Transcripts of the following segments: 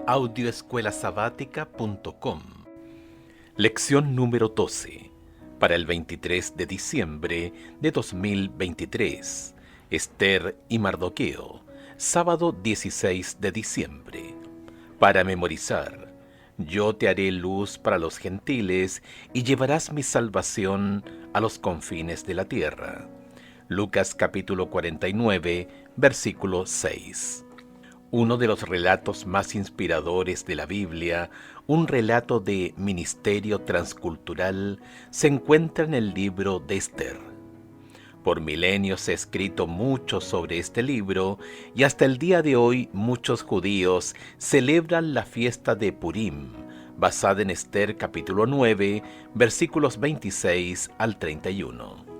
audioescuelasabática.com. Lección número 12, para el 23 de diciembre de 2023. Ester y Mardoqueo, sábado 16 de diciembre. Para memorizar: yo te haré luz para los gentiles y llevarás mi salvación a los confines de la tierra. Lucas capítulo 49, versículo 6. Uno de los relatos más inspiradores de la Biblia, un relato de ministerio transcultural, se encuentra en el libro de Ester. Por milenios se ha escrito mucho sobre este libro y hasta el día de hoy muchos judíos celebran la fiesta de Purim, basada en Ester capítulo 9, versículos 26 al 31.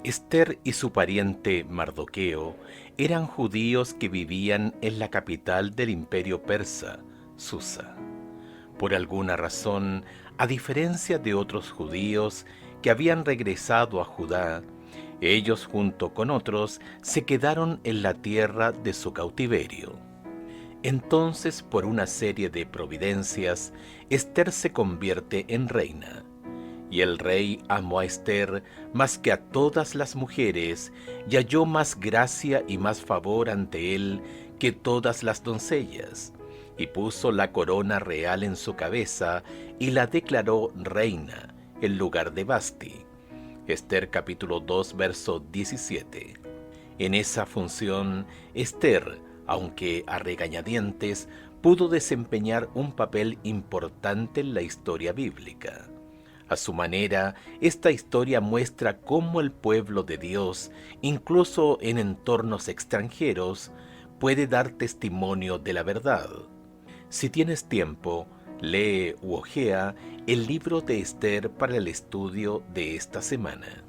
Ester y su pariente Mardoqueo eran judíos que vivían en la capital del imperio persa, Susa. Por alguna razón, a diferencia de otros judíos que habían regresado a Judá, ellos junto con otros se quedaron en la tierra de su cautiverio. Entonces, por una serie de providencias, Ester se convierte en reina. Y el rey amó a Ester más que a todas las mujeres, y halló más gracia y más favor ante él que todas las doncellas, y puso la corona real en su cabeza, y la declaró reina, en lugar de Vasti. Ester capítulo 2, verso 17. En esa función, Ester, aunque a regañadientes, pudo desempeñar un papel importante en la historia bíblica. A su manera, esta historia muestra cómo el pueblo de Dios, incluso en entornos extranjeros, puede dar testimonio de la verdad. Si tienes tiempo, lee u hojea el libro de Ester para el estudio de esta semana.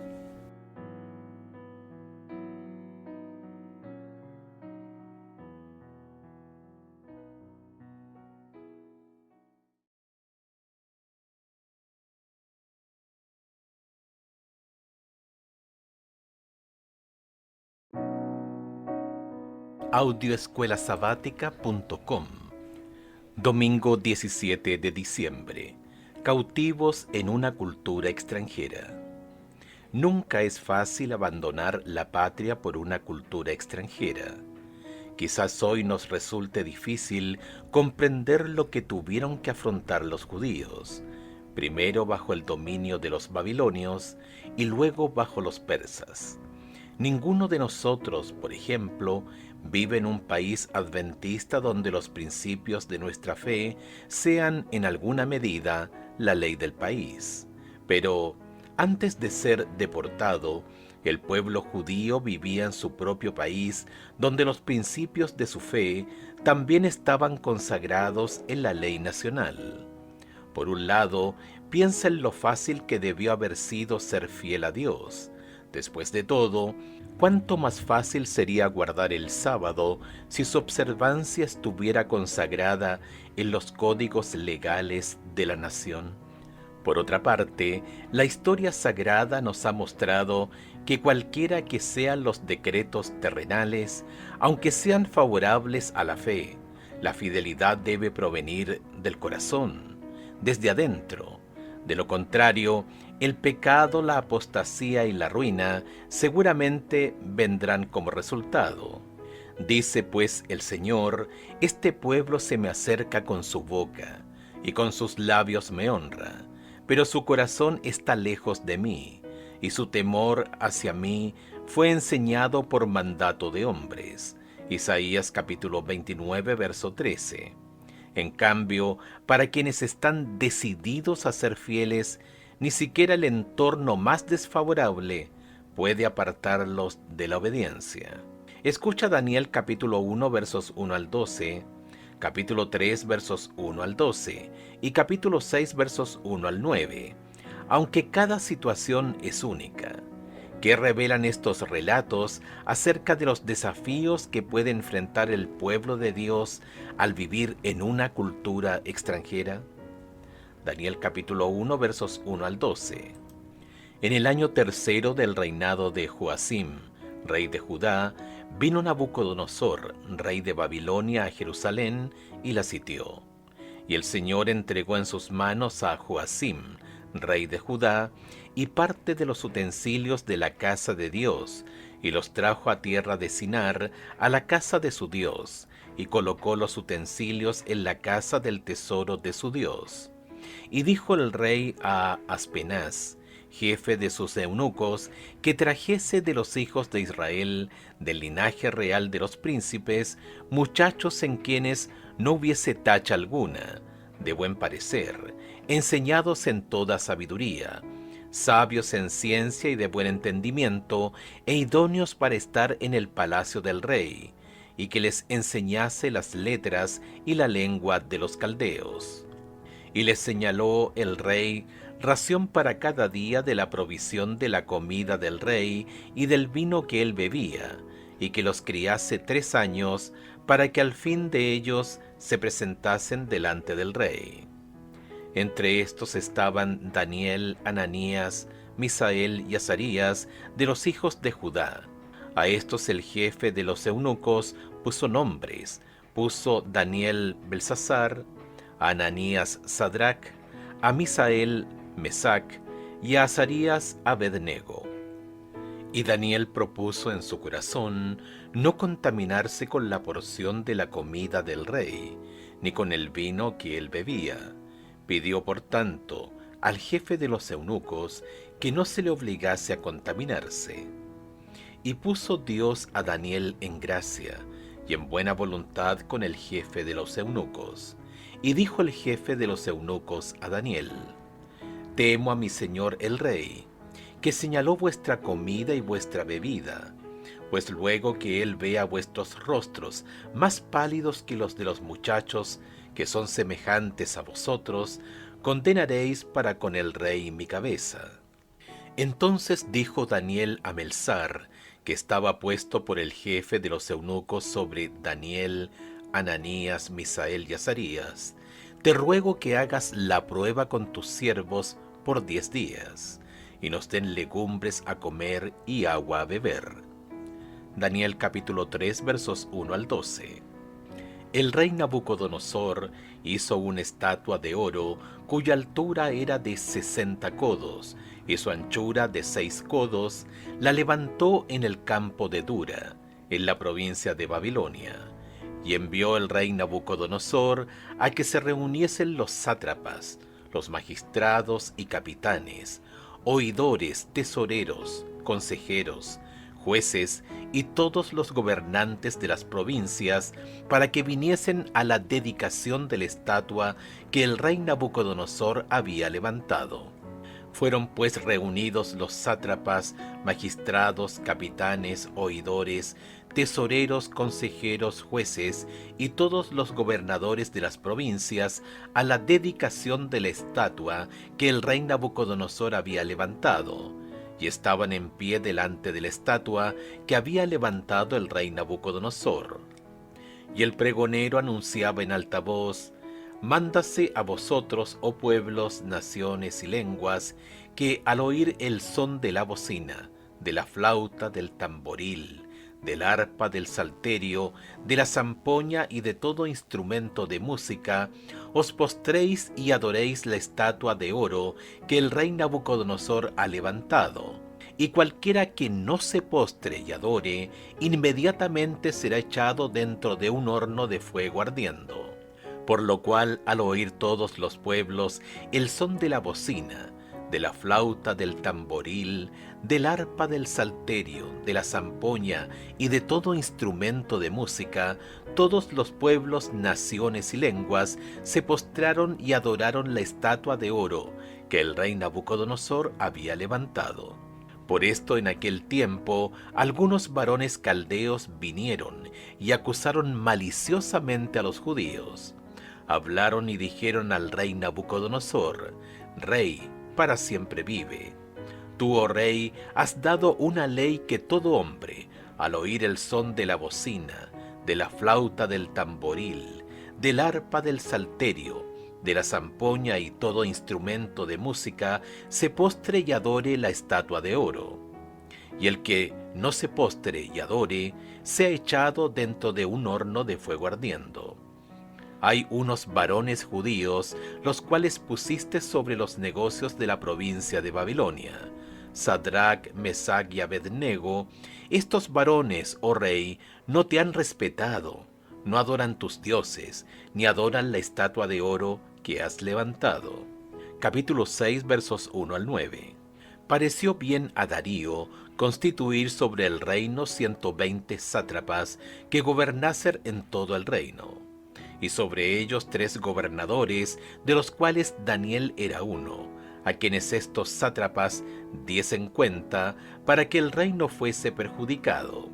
audioescuelasabática.com. Domingo 17 de diciembre. Cautivos en una cultura extranjera. Nunca es fácil abandonar la patria por una cultura extranjera. Quizás hoy nos resulte difícil comprender lo que tuvieron que afrontar los judíos, primero bajo el dominio de los babilonios y luego bajo los persas. Ninguno de nosotros, por ejemplo, vive en un país adventista donde los principios de nuestra fe sean en alguna medida la ley del país. Pero antes de ser deportado, el pueblo judío vivía en su propio país, donde los principios de su fe también estaban consagrados en la ley nacional. Por un lado, piensa en lo fácil que debió haber sido ser fiel a Dios. Después de todo, ¿cuánto más fácil sería guardar el sábado si su observancia estuviera consagrada en los códigos legales de la nación? Por otra parte, la historia sagrada nos ha mostrado que cualquiera que sean los decretos terrenales, aunque sean favorables a la fe, la fidelidad debe provenir del corazón, desde adentro. De lo contrario, el pecado, la apostasía y la ruina seguramente vendrán como resultado. Dice pues el Señor: este pueblo se me acerca con su boca, y con sus labios me honra, pero su corazón está lejos de mí, y su temor hacia mí fue enseñado por mandato de hombres. Isaías capítulo 29, verso 13. En cambio, para quienes están decididos a ser fieles, ni siquiera el entorno más desfavorable puede apartarlos de la obediencia. Escucha Daniel capítulo 1 versos 1 al 12, capítulo 3 versos 1 al 12 y capítulo 6 versos 1 al 9. Aunque cada situación es única, ¿qué revelan estos relatos acerca de los desafíos que puede enfrentar el pueblo de Dios al vivir en una cultura extranjera? Daniel capítulo 1 versos 1 al 12. En el año tercero del reinado de Joacim, rey de Judá, Vino Nabucodonosor, rey de Babilonia, a Jerusalén y la sitió. Y el Señor entregó en sus manos a Joacim, rey de Judá, y parte de los utensilios de la casa de Dios, y los trajo a tierra de Sinar, a la casa de su Dios, y colocó los utensilios en la casa del tesoro de su Dios. Y dijo el rey a Aspenaz, jefe de sus eunucos, que trajese de los hijos de Israel, del linaje real de los príncipes, muchachos en quienes no hubiese tacha alguna, de buen parecer, enseñados en toda sabiduría, sabios en ciencia y de buen entendimiento, e idóneos para estar en el palacio del rey, y que les enseñase las letras y la lengua de los caldeos. Y les señaló el rey ración para cada día de la provisión de la comida del rey y del vino que él bebía, y que los criase 3 años, para que al fin de ellos se presentasen delante del rey. Entre estos estaban Daniel, Ananías, Misael y Azarías, de los hijos de Judá. A estos el jefe de los eunucos puso nombres, puso Daniel Belsasar, a Ananías Sadrac, a Misael Mesac y a Azarías Abednego. Y Daniel propuso en su corazón no contaminarse con la porción de la comida del rey, ni con el vino que él bebía. Pidió, por tanto, al jefe de los eunucos que no se le obligase a contaminarse. Y puso Dios a Daniel en gracia y en buena voluntad con el jefe de los eunucos. Y dijo el jefe de los eunucos a Daniel: Temo a mi señor el rey, que señaló vuestra comida y vuestra bebida, pues luego que él vea vuestros rostros más pálidos que los de los muchachos que son semejantes a vosotros, condenaréis para con el rey mi cabeza. Entonces dijo Daniel a Melsar, que estaba puesto por el jefe de los eunucos sobre Daniel, Ananías, Misael y Azarías: Te ruego que hagas la prueba con tus siervos por 10 días, y nos den legumbres a comer y agua a beber. Daniel capítulo 3 versos 1 al 12. El rey Nabucodonosor hizo una estatua de oro cuya altura era de 60 codos y su anchura de 6 codos. La levantó en el campo de Dura, en la provincia de Babilonia, y envió el rey Nabucodonosor a que se reuniesen los sátrapas, los magistrados y capitanes, oidores, tesoreros, consejeros, jueces y todos los gobernantes de las provincias, para que viniesen a la dedicación de la estatua que el rey Nabucodonosor había levantado. Fueron pues reunidos los sátrapas, magistrados, capitanes, oidores, tesoreros, consejeros, jueces y todos los gobernadores de las provincias a la dedicación de la estatua que el rey Nabucodonosor había levantado, y estaban en pie delante de la estatua que había levantado el rey Nabucodonosor. Y el pregonero anunciaba en alta voz: Mándase a vosotros, oh pueblos, naciones y lenguas, que al oír el son de la bocina, de la flauta, del tamboril, del arpa, del salterio, de la zampoña y de todo instrumento de música, os postréis y adoréis la estatua de oro que el rey Nabucodonosor ha levantado. Y cualquiera que no se postre y adore, inmediatamente será echado dentro de un horno de fuego ardiendo. Por lo cual, al oír todos los pueblos el son de la bocina, de la flauta, del tamboril, del arpa, del salterio, de la zampoña y de todo instrumento de música, todos los pueblos, naciones y lenguas se postraron y adoraron la estatua de oro que el rey Nabucodonosor había levantado. Por esto en aquel tiempo algunos varones caldeos vinieron y acusaron maliciosamente a los judíos. Hablaron y dijeron al rey Nabucodonosor: Rey, para siempre vive. Tú, oh rey, has dado una ley que todo hombre, al oír el son de la bocina, de la flauta, del tamboril, del arpa, del salterio, de la zampoña y todo instrumento de música, se postre y adore la estatua de oro. y el que no se postre y adore, sea echado dentro de un horno de fuego ardiendo. Hay unos varones judíos, los cuales pusiste sobre los negocios de la provincia de Babilonia, Sadrach, Mesach y Abednego. Estos varones, oh rey, no te han respetado, no adoran tus dioses, ni adoran la estatua de oro que has levantado. Capítulo 6, versos 1 al 9. Pareció bien a Darío constituir sobre el reino 120 sátrapas que gobernasen en todo el reino, y sobre ellos 3 gobernadores, de los cuales Daniel era uno, a quienes estos sátrapas diesen cuenta para que el reino fuese perjudicado.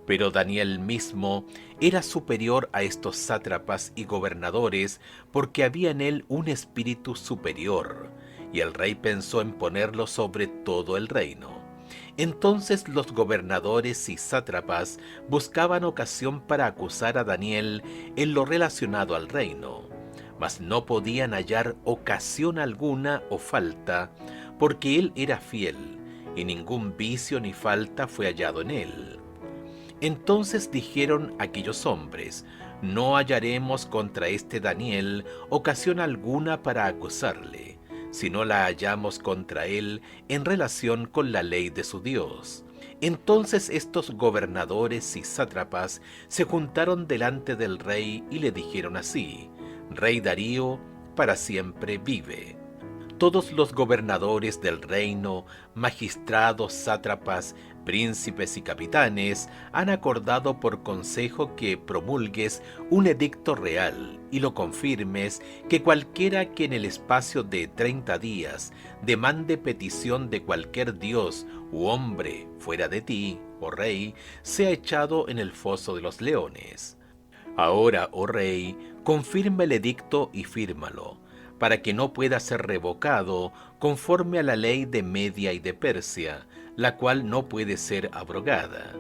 Pero Daniel mismo era superior a estos sátrapas y gobernadores, porque había en él un espíritu superior, y el rey pensó en ponerlo sobre todo el reino. Entonces los gobernadores y sátrapas buscaban ocasión para acusar a Daniel en lo relacionado al reino, mas no podían hallar ocasión alguna o falta, porque él era fiel, y ningún vicio ni falta fue hallado en él. Entonces dijeron aquellos hombres: no hallaremos contra este Daniel ocasión alguna para acusarle, si no la hallamos contra él en relación con la ley de su Dios. Entonces estos gobernadores y sátrapas se juntaron delante del rey y le dijeron así: Rey Darío, para siempre vive. Todos los gobernadores del reino, magistrados, sátrapas, príncipes y capitanes han acordado por consejo que promulgues un edicto real y lo confirmes, que cualquiera que en el espacio de 30 días demande petición de cualquier dios u hombre fuera de ti, oh rey, sea echado en el foso de los leones. Ahora, oh rey, confirma el edicto y fírmalo, para que no pueda ser revocado conforme a la ley de Media y de Persia, la cual no puede ser abrogada.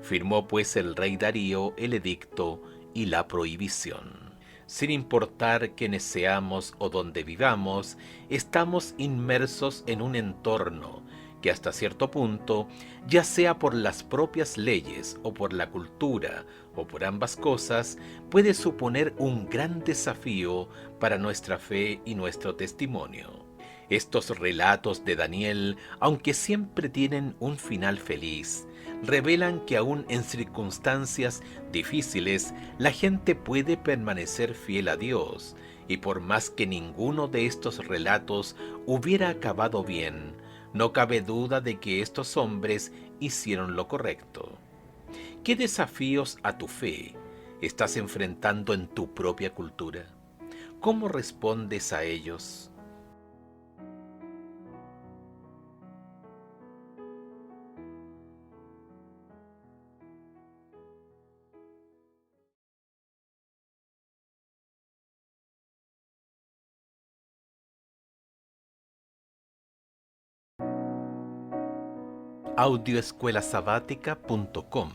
Firmó pues el rey Darío el edicto y la prohibición. Sin importar quiénes seamos o dónde vivamos, estamos inmersos en un entorno que hasta cierto punto, ya sea por las propias leyes o por la cultura o por ambas cosas, puede suponer un gran desafío para nuestra fe y nuestro testimonio. Estos relatos de Daniel, aunque siempre tienen un final feliz, revelan que aún en circunstancias difíciles la gente puede permanecer fiel a Dios, y por más que ninguno de estos relatos hubiera acabado bien, no cabe duda de que estos hombres hicieron lo correcto. ¿Qué desafíos a tu fe estás enfrentando en tu propia cultura? ¿Cómo respondes a ellos? Audioescuelasabática.com.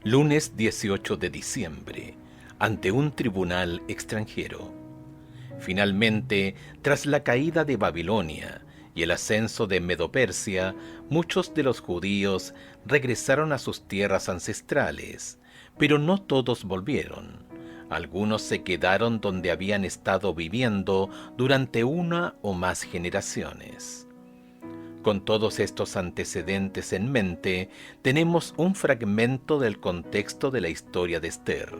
Lunes 18 de diciembre, ante un tribunal extranjero. Finalmente, tras la caída de Babilonia y el ascenso de Medo-Persia, muchos de los judíos regresaron a sus tierras ancestrales, pero no todos volvieron. Algunos se quedaron donde habían estado viviendo durante una o más generaciones. Con todos estos antecedentes en mente, tenemos un fragmento del contexto de la historia de Ester.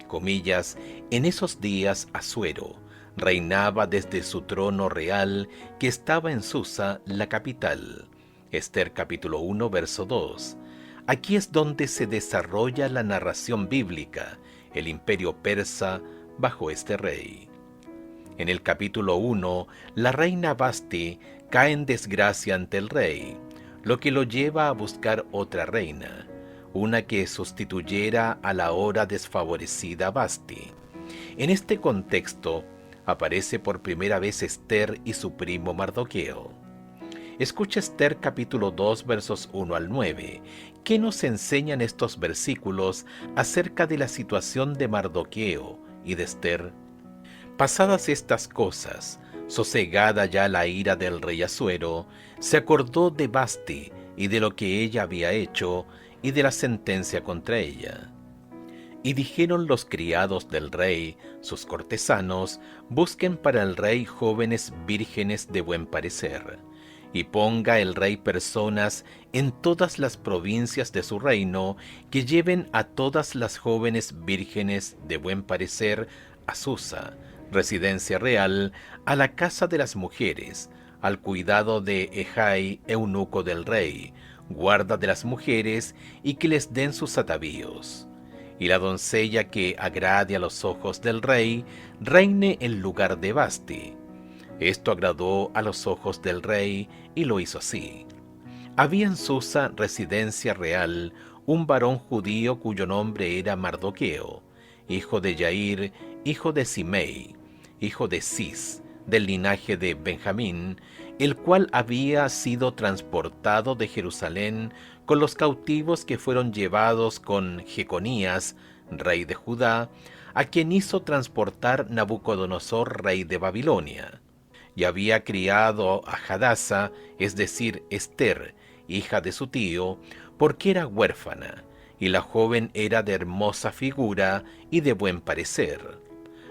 Comillas, en esos días Asuero reinaba desde su trono real que estaba en Susa, la capital. Ester capítulo 1, verso 2. Aquí es donde se desarrolla la narración bíblica, el imperio persa bajo este rey. En el capítulo 1, la reina Vasti cae en desgracia ante el rey, lo que lo lleva a buscar otra reina, una que sustituyera a la ahora desfavorecida Vasti. En este contexto, aparece por primera vez Ester y su primo Mardoqueo. Escucha Ester capítulo 2 versos 1 al 9. ¿Qué nos enseñan estos versículos acerca de la situación de Mardoqueo y de Ester? Pasadas estas cosas, sosegada ya la ira del rey Asuero, se acordó de Vasti, y de lo que ella había hecho, y de la sentencia contra ella. Y dijeron los criados del rey, sus cortesanos, busquen para el rey jóvenes vírgenes de buen parecer, y ponga el rey personas en todas las provincias de su reino, que lleven a todas las jóvenes vírgenes de buen parecer a Susa, residencia real, a la casa de las mujeres, al cuidado de Ejai, eunuco del rey, guarda de las mujeres, y que les den sus atavíos. Y la doncella que agrade a los ojos del rey, reine en lugar de Vasti. Esto agradó a los ojos del rey, y lo hizo así. Había en Susa, residencia real, un varón judío cuyo nombre era Mardoqueo, hijo de Yair, hijo de Simei, hijo de Cis, del linaje de Benjamín, el cual había sido transportado de Jerusalén con los cautivos que fueron llevados con Jeconías, rey de Judá, a quien hizo transportar Nabucodonosor, rey de Babilonia. Y había criado a Hadasa, es decir, Ester, hija de su tío, porque era huérfana, y la joven era de hermosa figura y de buen parecer.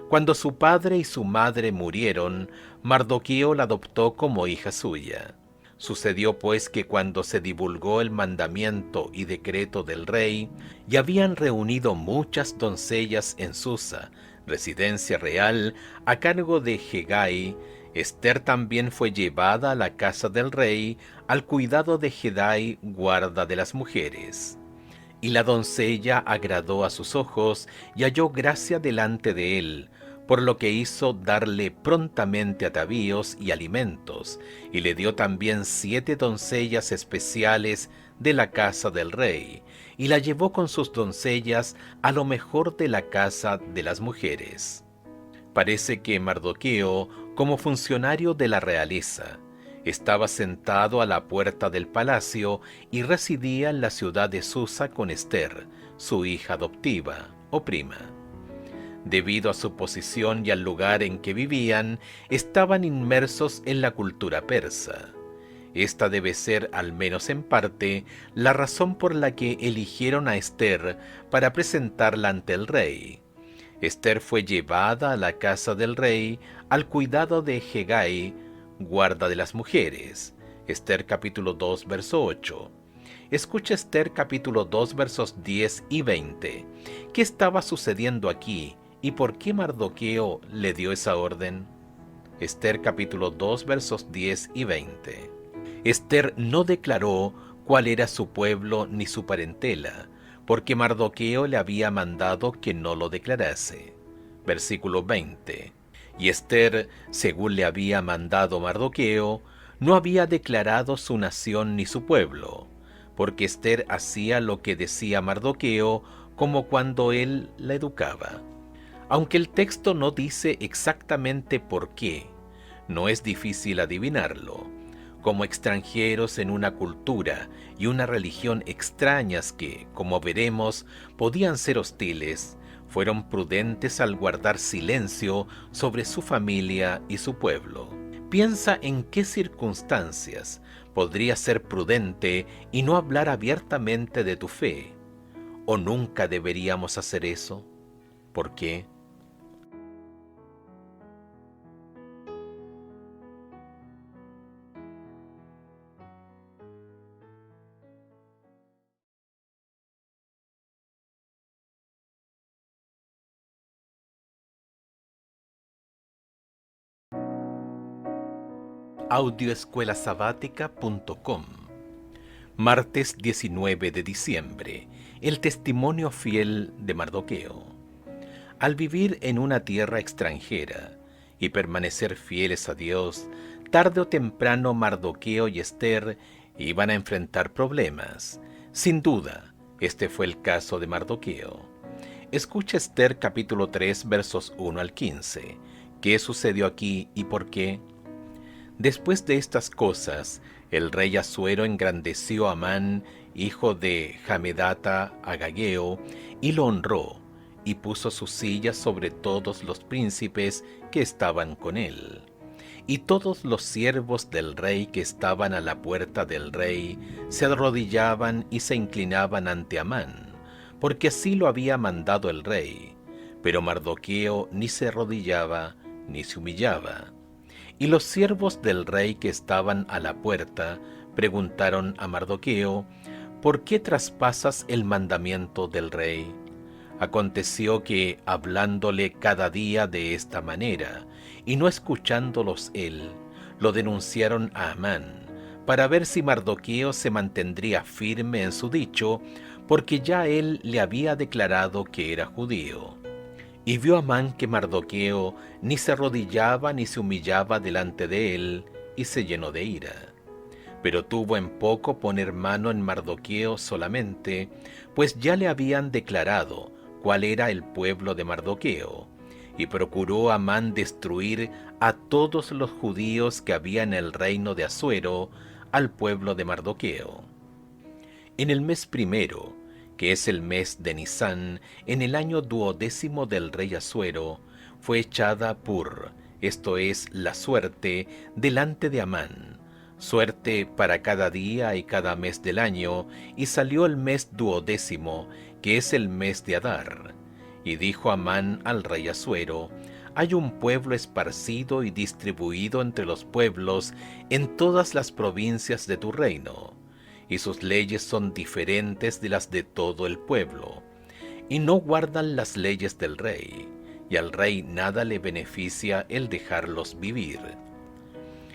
Cuando su padre y su madre murieron, Mardoqueo la adoptó como hija suya. Sucedió pues que cuando se divulgó el mandamiento y decreto del rey, y habían reunido muchas doncellas en Susa, residencia real, a cargo de Hegai, Ester también fue llevada a la casa del rey, al cuidado de Hegai, guarda de las mujeres. Y la doncella agradó a sus ojos y halló gracia delante de él, por lo que hizo darle prontamente atavíos y alimentos, y le dio también 7 doncellas especiales de la casa del rey, y la llevó con sus doncellas a lo mejor de la casa de las mujeres. Parece que Mardoqueo, como funcionario de la realeza, estaba sentado a la puerta del palacio y residía en la ciudad de Susa con Ester, su hija adoptiva o prima. Debido a su posición y al lugar en que vivían, estaban inmersos en la cultura persa. Esta debe ser, al menos en parte, la razón por la que eligieron a Ester para presentarla ante el rey. Ester fue llevada a la casa del rey al cuidado de Hegai, guarda de las mujeres. Ester capítulo 2, verso 8. Escucha Ester capítulo 2, versos 10 y 20. ¿Qué estaba sucediendo aquí y por qué Mardoqueo le dio esa orden? Ester capítulo 2, versos 10 y 20. Ester no declaró cuál era su pueblo ni su parentela, porque Mardoqueo le había mandado que no lo declarase. Versículo 20. Y Ester, según le había mandado Mardoqueo, no había declarado su nación ni su pueblo, porque Ester hacía lo que decía Mardoqueo, como cuando él la educaba. Aunque el texto no dice exactamente por qué, no es difícil adivinarlo. Como extranjeros en una cultura y una religión extrañas que, como veremos, podían ser hostiles, fueron prudentes al guardar silencio sobre su familia y su pueblo. Piensa en qué circunstancias podría ser prudente y no hablar abiertamente de tu fe. ¿O nunca deberíamos hacer eso? ¿Por qué? Audioescuelasabática.com. Martes 19 de diciembre. El testimonio fiel de Mardoqueo. Al vivir en una tierra extranjera y permanecer fieles a Dios, tarde o temprano Mardoqueo y Ester iban a enfrentar problemas. Sin duda, este fue el caso de Mardoqueo. Escucha Ester capítulo 3 versos 1 al 15. ¿Qué sucedió aquí y por qué? Después de estas cosas, el rey Asuero engrandeció a Amán, hijo de Hamedata, Agageo, y lo honró, y puso su silla sobre todos los príncipes que estaban con él. Y todos los siervos del rey que estaban a la puerta del rey se arrodillaban y se inclinaban ante Amán, porque así lo había mandado el rey. Pero Mardoqueo ni se arrodillaba ni se humillaba. Y los siervos del rey que estaban a la puerta preguntaron a Mardoqueo: ¿por qué traspasas el mandamiento del rey? Aconteció que, hablándole cada día de esta manera, y no escuchándolos él, lo denunciaron a Amán, para ver si Mardoqueo se mantendría firme en su dicho, porque ya él le había declarado que era judío. Y vio Amán que Mardoqueo ni se arrodillaba ni se humillaba delante de él, y se llenó de ira. Pero tuvo en poco poner mano en Mardoqueo solamente, pues ya le habían declarado cuál era el pueblo de Mardoqueo, y procuró Amán destruir a todos los judíos que había en el reino de Asuero, al pueblo de Mardoqueo. En el mes primero, que es el mes de Nisán, en el año 12º del rey Asuero, fue echada Pur, esto es, la suerte, delante de Amán, suerte para cada día y cada mes del año, y salió el mes 12º, que es el mes de Adar. Y dijo Amán al rey Asuero: hay un pueblo esparcido y distribuido entre los pueblos en todas las provincias de tu reino, y sus leyes son diferentes de las de todo el pueblo, y no guardan las leyes del rey, y al rey nada le beneficia el dejarlos vivir.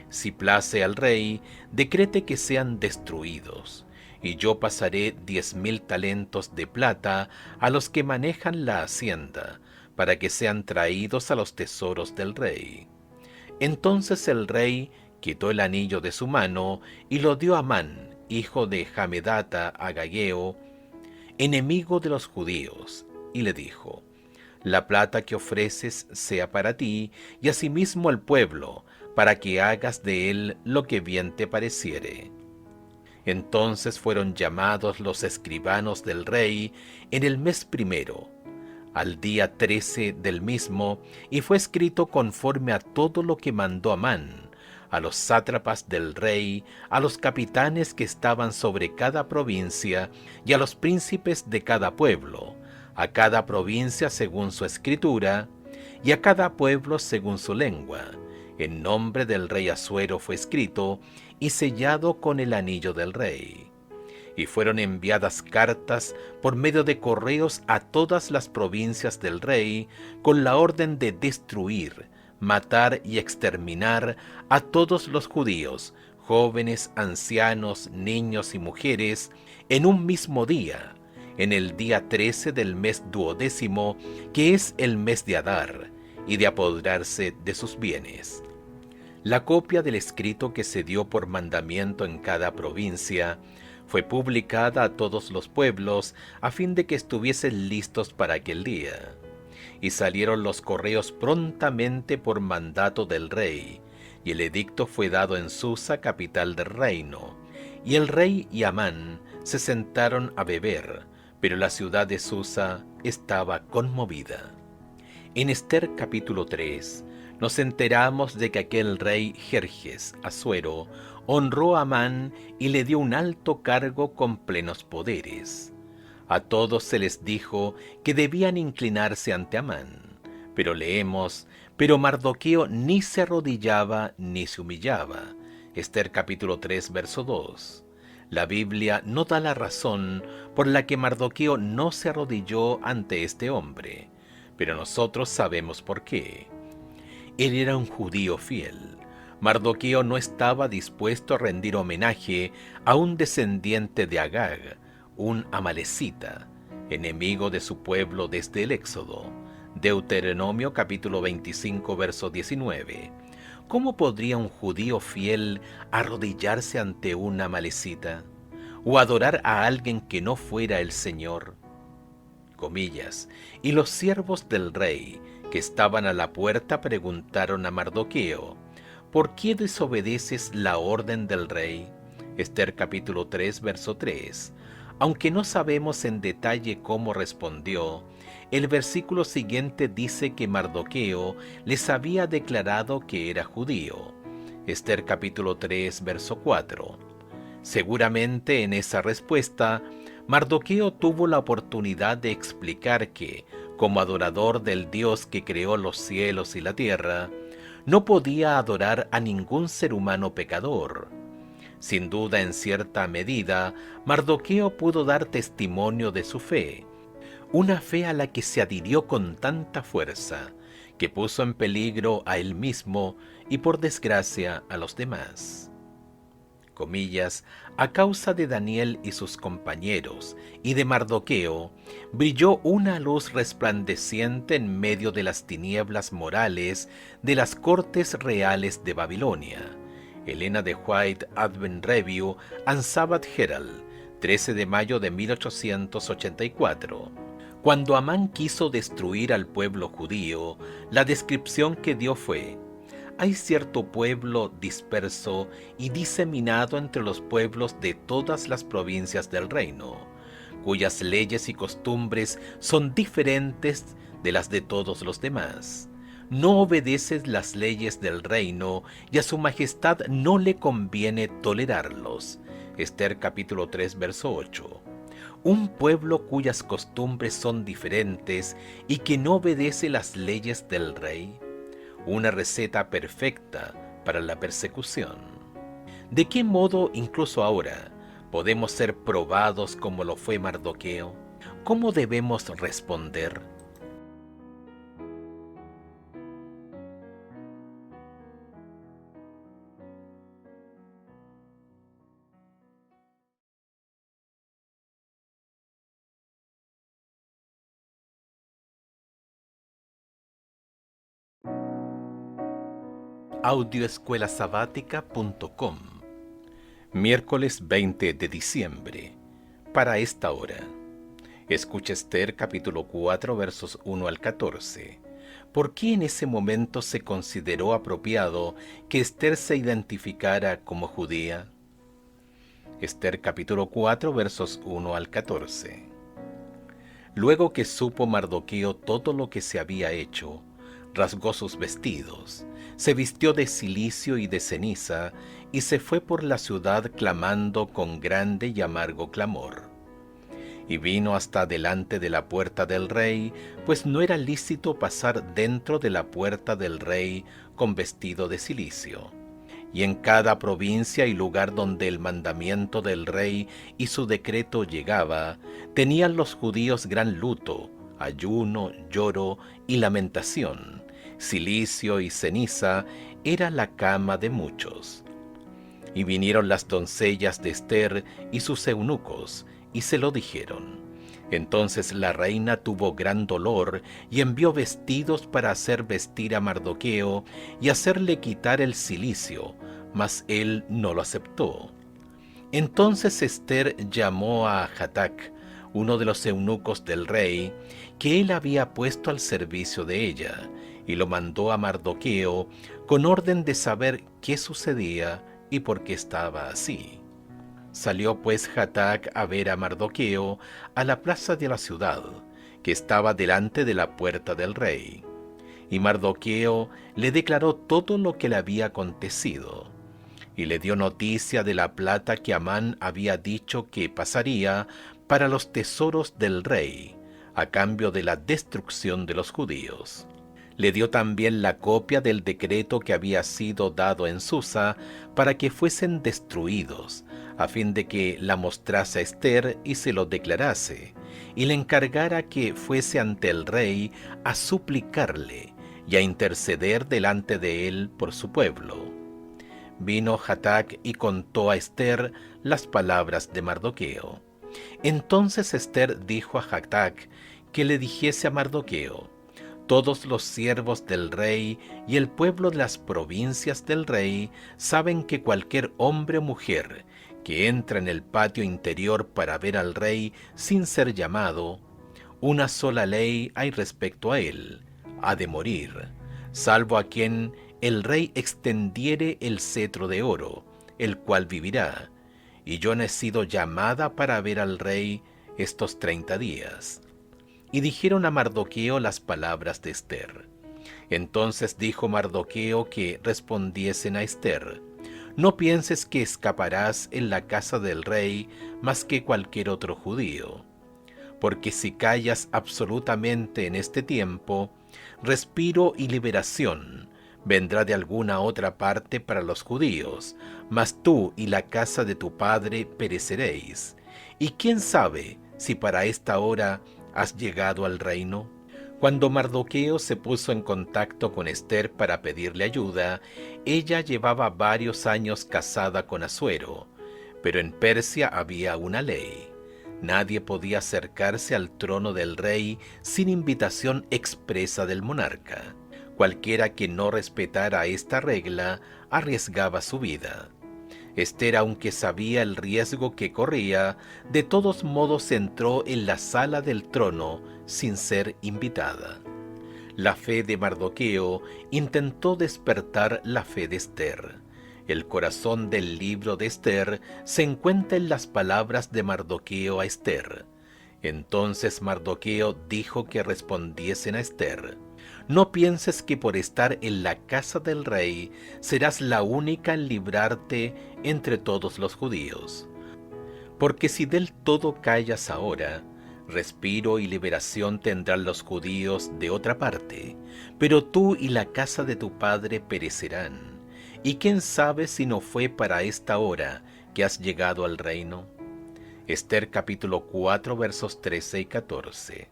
Si place al rey, decrete que sean destruidos, y yo pasaré 10,000 talentos de plata a los que manejan la hacienda, para que sean traídos a los tesoros del rey. Entonces el rey quitó el anillo de su mano y lo dio a Amán, hijo de Hamedata Agageo, enemigo de los judíos, y le dijo: la plata que ofreces sea para ti, y asimismo el pueblo, para que hagas de él lo que bien te pareciere. Entonces fueron llamados los escribanos del rey en el mes primero, al día 13 del mismo, y fue escrito conforme a todo lo que mandó Amán, a los sátrapas del rey, a los capitanes que estaban sobre cada provincia, y a los príncipes de cada pueblo, a cada provincia según su escritura, y a cada pueblo según su lengua. En nombre del rey Asuero fue escrito y sellado con el anillo del rey. Y fueron enviadas cartas por medio de correos a todas las provincias del rey, con la orden de destruir, matar y exterminar a todos los judíos, jóvenes, ancianos, niños y mujeres, en un mismo día, en el día 13 del mes 12º, que es el mes de Adar, y de apoderarse de sus bienes. La copia del escrito que se dio por mandamiento en cada provincia fue publicada a todos los pueblos, a fin de que estuviesen listos para aquel día. Y salieron los correos prontamente por mandato del rey, y el edicto fue dado en Susa, capital del reino. Y el rey y Amán se sentaron a beber, pero la ciudad de Susa estaba conmovida. En Esther capítulo 3 nos enteramos de que aquel rey Jerjes Asuero honró a Amán y le dio un alto cargo con plenos poderes. A todos se les dijo que debían inclinarse ante Amán, pero leemos: pero Mardoqueo ni se arrodillaba ni se humillaba. Esther capítulo 3 verso 2. La Biblia no da la razón por la que Mardoqueo no se arrodilló ante este hombre, pero nosotros sabemos por qué. Él era un judío fiel. Mardoqueo no estaba dispuesto a rendir homenaje a un descendiente de Agag, un amalecita, enemigo de su pueblo desde el Éxodo. Deuteronomio capítulo 25 verso 19. ¿Cómo podría un judío fiel arrodillarse ante un amalecita o adorar a alguien que no fuera el Señor? Comillas. Y los siervos del rey que estaban a la puerta preguntaron a Mardoqueo: ¿por qué desobedeces la orden del rey? Esther capítulo 3 verso 3. Aunque no sabemos en detalle cómo respondió, el versículo siguiente dice que Mardoqueo les había declarado que era judío, Esther capítulo 3, verso 4. Seguramente en esa respuesta, Mardoqueo tuvo la oportunidad de explicar que, como adorador del Dios que creó los cielos y la tierra, no podía adorar a ningún ser humano pecador. Sin duda, en cierta medida, Mardoqueo pudo dar testimonio de su fe, una fe a la que se adhirió con tanta fuerza, que puso en peligro a él mismo y por desgracia a los demás. Comillas, a causa de Daniel y sus compañeros y de Mardoqueo, brilló una luz resplandeciente en medio de las tinieblas morales de las cortes reales de Babilonia. Elena de White Advent Review and Sabbath Herald, 13 de mayo de 1884. Cuando Amán quiso destruir al pueblo judío, la descripción que dio fue: hay cierto pueblo disperso y diseminado entre los pueblos de todas las provincias del reino, cuyas leyes y costumbres son diferentes de las de todos los demás. No obedece las leyes del reino y a su majestad no le conviene tolerarlos. Esther capítulo 3, verso 8. Un pueblo cuyas costumbres son diferentes y que no obedece las leyes del rey. Una receta perfecta para la persecución. ¿De qué modo, incluso ahora, podemos ser probados como lo fue Mardoqueo? ¿Cómo debemos responder? Audioescuelasabática.com, miércoles 20 de diciembre, para esta hora. Escucha Esther capítulo 4 versos 1 al 14. ¿Por qué en ese momento se consideró apropiado que Esther se identificara como judía? Esther capítulo 4 versos 1 al 14. Luego que supo Mardoqueo todo lo que se había hecho, rasgó sus vestidos, se vistió de cilicio y de ceniza, y se fue por la ciudad clamando con grande y amargo clamor. Y vino hasta delante de la puerta del rey, pues no era lícito pasar dentro de la puerta del rey con vestido de cilicio. Y en cada provincia y lugar donde el mandamiento del rey y su decreto llegaba, tenían los judíos gran luto, ayuno, lloro y lamentación. Cilicio y ceniza era la cama de muchos. Y vinieron las doncellas de Esther y sus eunucos, y se lo dijeron. Entonces la reina tuvo gran dolor y envió vestidos para hacer vestir a Mardoqueo y hacerle quitar el cilicio, mas él no lo aceptó. Entonces Esther llamó a Hatac, uno de los eunucos del rey, que él había puesto al servicio de ella, y lo mandó a Mardoqueo con orden de saber qué sucedía y por qué estaba así. Salió pues Hatac a ver a Mardoqueo a la plaza de la ciudad, que estaba delante de la puerta del rey. Y Mardoqueo le declaró todo lo que le había acontecido, y le dio noticia de la plata que Amán había dicho que pasaría para los tesoros del rey, a cambio de la destrucción de los judíos. Le dio también la copia del decreto que había sido dado en Susa para que fuesen destruidos, a fin de que la mostrase a Esther y se lo declarase, y le encargara que fuese ante el rey a suplicarle y a interceder delante de él por su pueblo. Vino Hatac y contó a Esther las palabras de Mardoqueo. Entonces Esther dijo a Hatac que le dijese a Mardoqueo: todos los siervos del rey y el pueblo de las provincias del rey saben que cualquier hombre o mujer que entra en el patio interior para ver al rey sin ser llamado, una sola ley hay respecto a él: ha de morir, salvo a quien el rey extendiere el cetro de oro, el cual vivirá. Y yo no he sido llamada para ver al rey estos 30 días. Y dijeron a Mardoqueo las palabras de Esther. Entonces dijo Mardoqueo que respondiesen a Ester: no pienses que escaparás en la casa del rey más que cualquier otro judío, porque si callas absolutamente en este tiempo, respiro y liberación vendrá de alguna otra parte para los judíos, mas tú y la casa de tu padre pereceréis. ¿Y quién sabe si para esta hora has llegado al reino? Cuando Mardoqueo se puso en contacto con Ester para pedirle ayuda, ella llevaba varios años casada con Asuero, pero en Persia había una ley. Nadie podía acercarse al trono del rey sin invitación expresa del monarca. Cualquiera que no respetara esta regla arriesgaba su vida. Ester, aunque sabía el riesgo que corría, de todos modos entró en la sala del trono sin ser invitada. La fe de Mardoqueo intentó despertar la fe de Ester. El corazón del libro de Ester se encuentra en las palabras de Mardoqueo a Ester. Entonces Mardoqueo dijo que respondiesen a Ester: no pienses que por estar en la casa del rey serás la única en librarte entre todos los judíos. Porque si del todo callas ahora, respiro y liberación tendrán los judíos de otra parte, pero tú y la casa de tu padre perecerán. ¿Y quién sabe si no fue para esta hora que has llegado al reino? Ester capítulo 4 versos 13 y 14.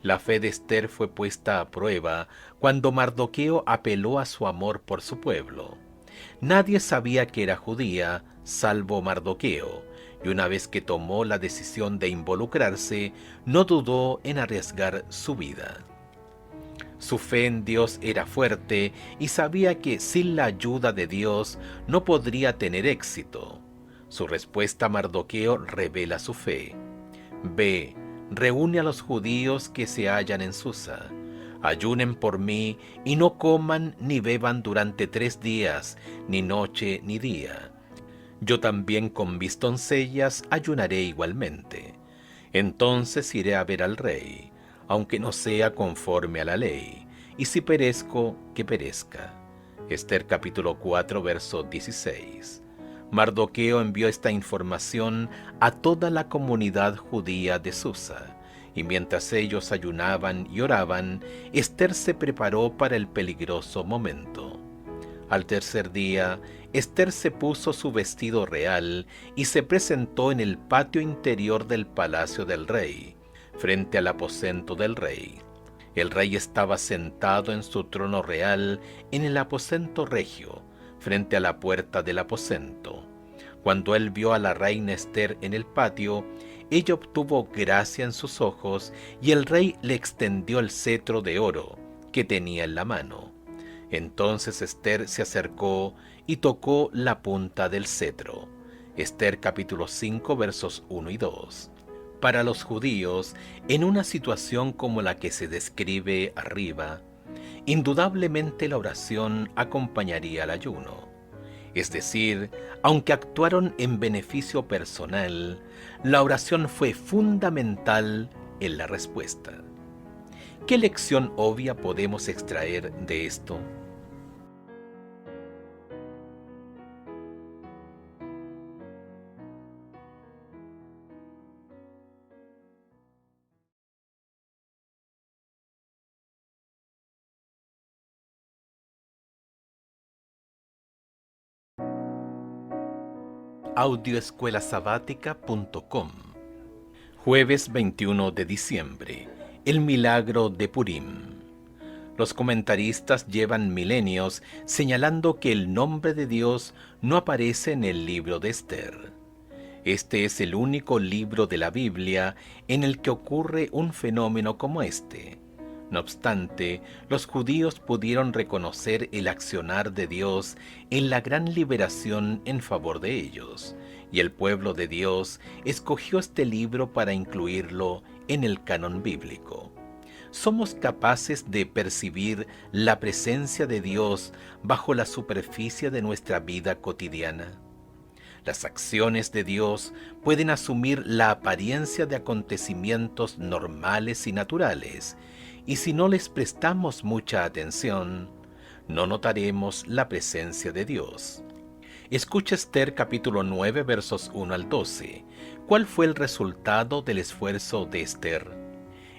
La fe de Ester fue puesta a prueba cuando Mardoqueo apeló a su amor por su pueblo. Nadie sabía que era judía, salvo Mardoqueo, y una vez que tomó la decisión de involucrarse, no dudó en arriesgar su vida. Su fe en Dios era fuerte y sabía que sin la ayuda de Dios no podría tener éxito. Su respuesta a Mardoqueo revela su fe. Ve, reúne a los judíos que se hallan en Susa. Ayunen por mí y no coman ni beban durante 3 días, ni noche ni día. Yo también con mis doncellas ayunaré igualmente. Entonces iré a ver al rey, aunque no sea conforme a la ley, y si perezco, que perezca. Ester capítulo 4, verso 16. Mardoqueo envió esta información a toda la comunidad judía de Susa, y mientras ellos ayunaban y oraban, Ester se preparó para el peligroso momento. Al tercer día, Ester se puso su vestido real y se presentó en el patio interior del palacio del rey, frente al aposento del rey. El rey estaba sentado en su trono real en el aposento regio, frente a la puerta del aposento. Cuando él vio a la reina Ester en el patio, ella obtuvo gracia en sus ojos y el rey le extendió el cetro de oro que tenía en la mano. Entonces Ester se acercó y tocó la punta del cetro. Ester capítulo 5 versos 1 y 2. Para los judíos, en una situación como la que se describe arriba, indudablemente la oración acompañaría al ayuno. Es decir, aunque actuaron en beneficio personal, la oración fue fundamental en la respuesta. ¿Qué lección obvia podemos extraer de esto? Audioescuelasabática.com. Jueves 21 de diciembre. El milagro de Purim. Los comentaristas llevan milenios señalando que el nombre de Dios no aparece en el libro de Ester. Este es el único libro de la Biblia en el que ocurre un fenómeno como este. No obstante, los judíos pudieron reconocer el accionar de Dios en la gran liberación en favor de ellos, y el pueblo de Dios escogió este libro para incluirlo en el canon bíblico. ¿Somos capaces de percibir la presencia de Dios bajo la superficie de nuestra vida cotidiana? Las acciones de Dios pueden asumir la apariencia de acontecimientos normales y naturales, y si no les prestamos mucha atención, no notaremos la presencia de Dios. Escucha Esther capítulo 9 versos 1 al 12. ¿Cuál fue el resultado del esfuerzo de Esther?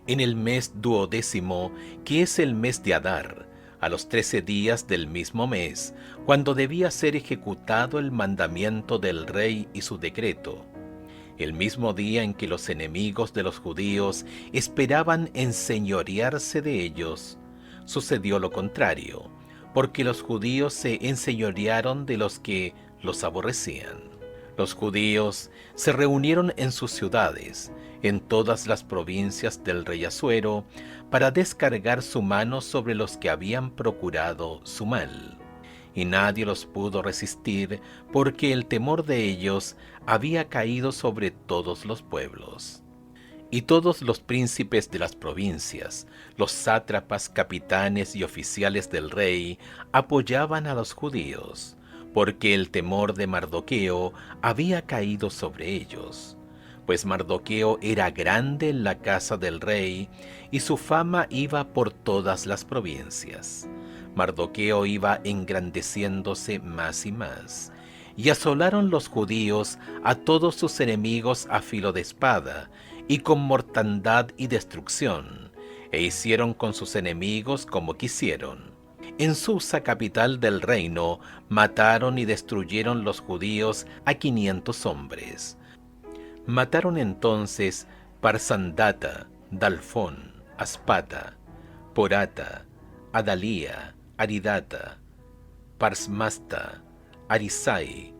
En el mes duodécimo, que es el mes de Adar, a los 13 días del mismo mes, cuando debía ser ejecutado el mandamiento del rey y su decreto, el mismo día en que los enemigos de los judíos esperaban enseñorearse de ellos, sucedió lo contrario, porque los judíos se enseñorearon de los que los aborrecían. Los judíos se reunieron en sus ciudades, en todas las provincias del rey Asuero, para descargar su mano sobre los que habían procurado su mal. Y nadie los pudo resistir, porque el temor de ellos había caído sobre todos los pueblos. Y todos los príncipes de las provincias, los sátrapas, capitanes y oficiales del rey, apoyaban a los judíos, porque el temor de Mardoqueo había caído sobre ellos. Pues Mardoqueo era grande en la casa del rey, y su fama iba por todas las provincias. Mardoqueo iba engrandeciéndose más y más, y asolaron los judíos a todos sus enemigos a filo de espada, y con mortandad y destrucción, e hicieron con sus enemigos como quisieron. En Susa, capital del reino, mataron y destruyeron los judíos a 500 hombres. Mataron entonces Parsandata, Dalfón, Aspata, Porata, Adalía, Aridata, Parsmasta, Arisai,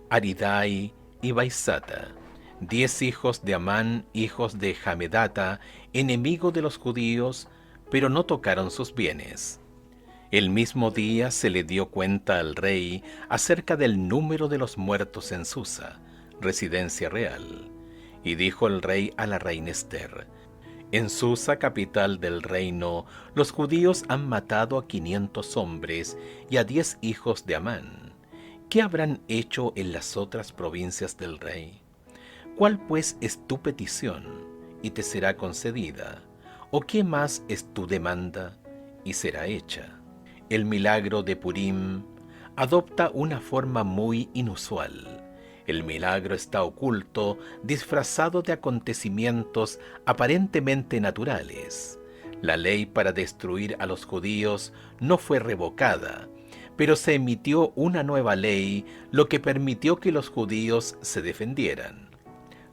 Aridai y Baisata, 10 hijos de Amán, hijos de Hamedata, enemigo de los judíos, pero no tocaron sus bienes. El mismo día se le dio cuenta al rey acerca del número de los muertos en Susa, residencia real. Y dijo el rey a la reina Esther: en Susa, capital del reino, los judíos han matado a 500 hombres y a 10 hijos de Amán. ¿Qué habrán hecho en las otras provincias del rey? ¿Cuál pues es tu petición, y te será concedida? ¿O qué más es tu demanda, y será hecha? El milagro de Purim adopta una forma muy inusual. El milagro está oculto, disfrazado de acontecimientos aparentemente naturales. La ley para destruir a los judíos no fue revocada, pero se emitió una nueva ley, lo que permitió que los judíos se defendieran.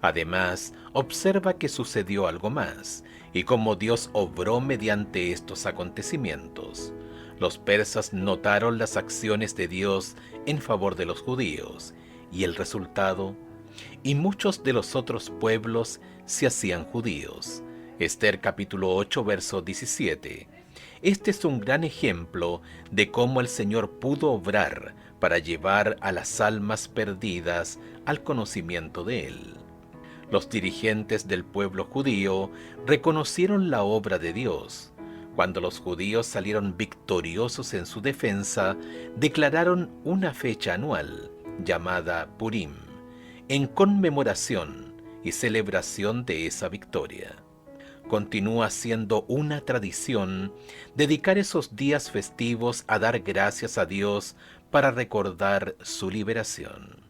Además, observa que sucedió algo más, y cómo Dios obró mediante estos acontecimientos. Los persas notaron las acciones de Dios en favor de los judíos, y el resultado, y muchos de los otros pueblos se hacían judíos. Esther capítulo 8, verso 17. Este es un gran ejemplo de cómo el Señor pudo obrar para llevar a las almas perdidas al conocimiento de Él. Los dirigentes del pueblo judío reconocieron la obra de Dios. Cuando los judíos salieron victoriosos en su defensa, declararon una fecha anual, llamada Purim, en conmemoración y celebración de esa victoria. Continúa siendo una tradición dedicar esos días festivos a dar gracias a Dios para recordar su liberación.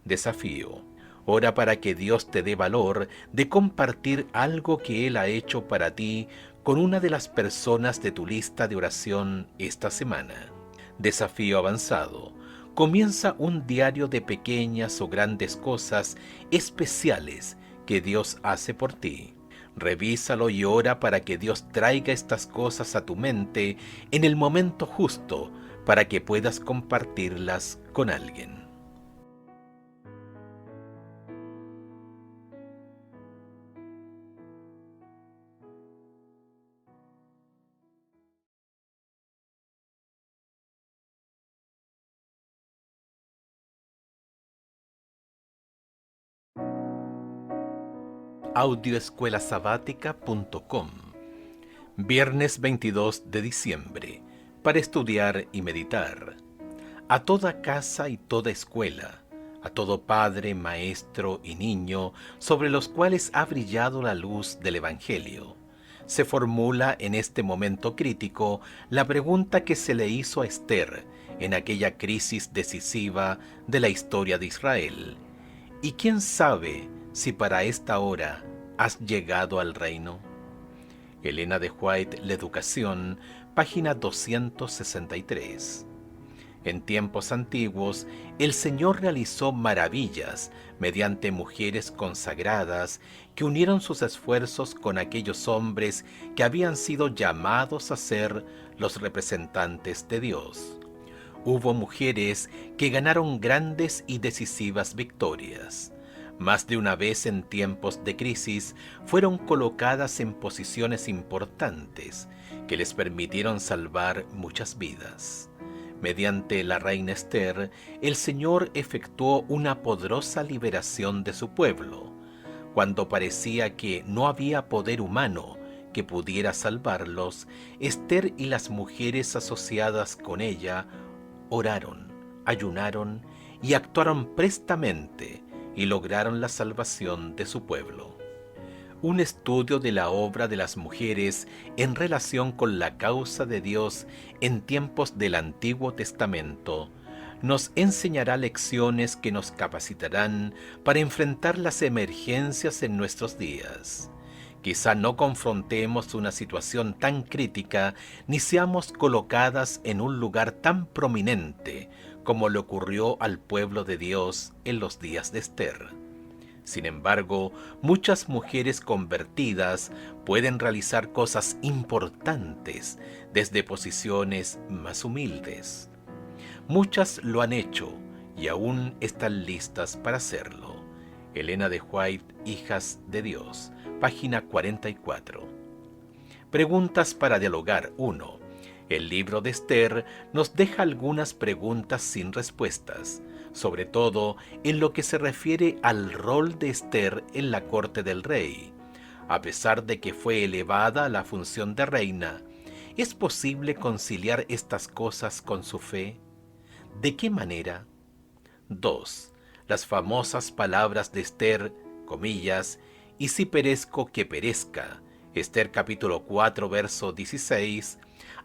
Desafío: ora para que Dios te dé valor de compartir algo que Él ha hecho para ti con una de las personas de tu lista de oración esta semana. Desafío avanzado: comienza un diario de pequeñas o grandes cosas especiales que Dios hace por ti. Revísalo y ora para que Dios traiga estas cosas a tu mente en el momento justo para que puedas compartirlas con alguien. Audioescuelasabática.com. Viernes 22 de diciembre, para estudiar y meditar. A toda casa y toda escuela, a todo padre, maestro y niño, sobre los cuales ha brillado la luz del Evangelio, se formula en este momento crítico la pregunta que se le hizo a Esther en aquella crisis decisiva de la historia de Israel. ¿Y quién sabe si para esta hora has llegado al reino? Elena de White, La Educación, página 263. En tiempos antiguos, el Señor realizó maravillas mediante mujeres consagradas que unieron sus esfuerzos con aquellos hombres que habían sido llamados a ser los representantes de Dios. Hubo mujeres que ganaron grandes y decisivas victorias. Más de una vez en tiempos de crisis fueron colocadas en posiciones importantes que les permitieron salvar muchas vidas. Mediante la reina Esther, el Señor efectuó una poderosa liberación de su pueblo. Cuando parecía que no había poder humano que pudiera salvarlos, Esther y las mujeres asociadas con ella oraron, ayunaron y actuaron prestamente y lograron la salvación de su pueblo. Un estudio de la obra de las mujeres en relación con la causa de Dios en tiempos del Antiguo Testamento nos enseñará lecciones que nos capacitarán para enfrentar las emergencias en nuestros días. Quizá no confrontemos una situación tan crítica ni seamos colocadas en un lugar tan prominente como le ocurrió al pueblo de Dios en los días de Esther. Sin embargo, muchas mujeres convertidas pueden realizar cosas importantes desde posiciones más humildes. Muchas lo han hecho y aún están listas para hacerlo. Elena de White, Hijas de Dios, página 44. Preguntas para dialogar 1. El libro de Esther nos deja algunas preguntas sin respuestas, sobre todo en lo que se refiere al rol de Esther en la corte del rey. A pesar de que fue elevada a la función de reina, ¿es posible conciliar estas cosas con su fe? ¿De qué manera? 2. Las famosas palabras de Esther, comillas, y si perezco, que perezca, Esther capítulo 4, verso 16,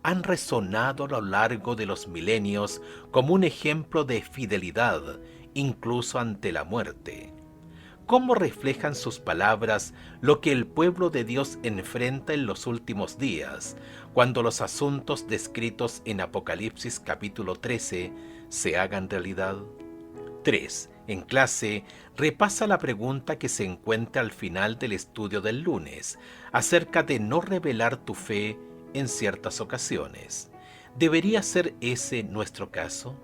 han resonado a lo largo de los milenios como un ejemplo de fidelidad, incluso ante la muerte. ¿Cómo reflejan sus palabras lo que el pueblo de Dios enfrenta en los últimos días, cuando los asuntos descritos en Apocalipsis capítulo 13 se hagan realidad? 3. En clase, repasa la pregunta que se encuentra al final del estudio del lunes, acerca de no revelar tu fe en ciertas ocasiones. ¿Debería ser ese nuestro caso?